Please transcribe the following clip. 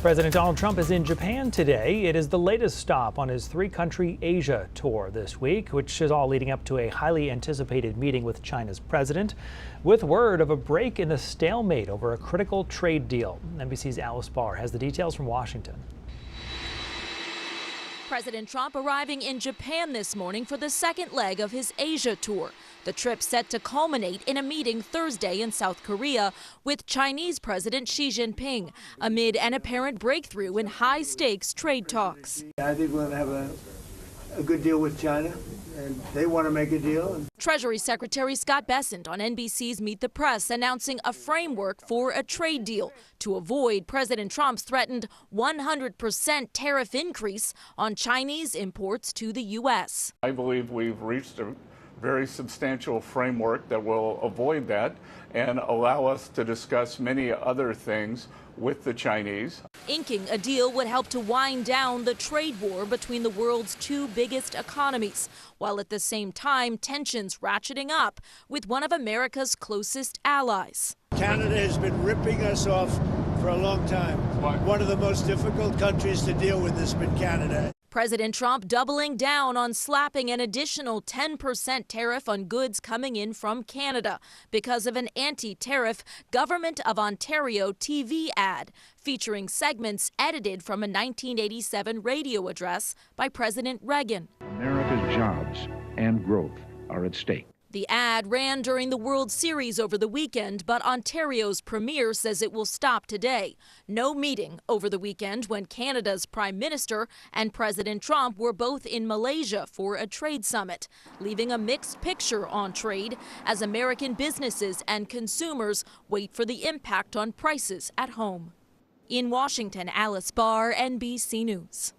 President Donald Trump is in Japan today. It is the latest stop on his three-country Asia tour this week, which is all leading up to a highly anticipated meeting with China's president, with word of a break in the stalemate over a critical trade deal. NBC's Alice Barr has the details from Washington. President Trump arriving in Japan this morning for the second leg of his Asia tour. The trip set to culminate in a meeting Thursday in South Korea with Chinese President Xi Jinping amid an apparent breakthrough in high-stakes trade talks. I think we're going to have a good deal with China, and they want to make a deal. Treasury Secretary Scott Bessent on NBC's Meet the Press announcing a framework for a trade deal to avoid President Trump's threatened 100% tariff increase on Chinese imports to the U.S. I believe we've reached a very substantial framework that will avoid that and allow us to discuss many other things with the Chinese. Inking a deal would help to wind down the trade war between the world's two biggest economies, while at the same time tensions ratcheting up with one of America's closest allies. Canada has been ripping us off for a long time. One of the most difficult countries to deal with has been Canada. President Trump doubling down on slapping an additional 10% tariff on goods coming in from Canada because of an anti-tariff Government of Ontario TV ad featuring segments edited from a 1987 radio address by President Reagan. America's jobs and growth are at stake. The ad ran during the World Series over the weekend, but Ontario's premier says it will stop today. No meeting over the weekend when Canada's Prime Minister and President Trump were both in Malaysia for a trade summit, leaving a mixed picture on trade as American businesses and consumers wait for the impact on prices at home. In Washington, Alice Barr, NBC News.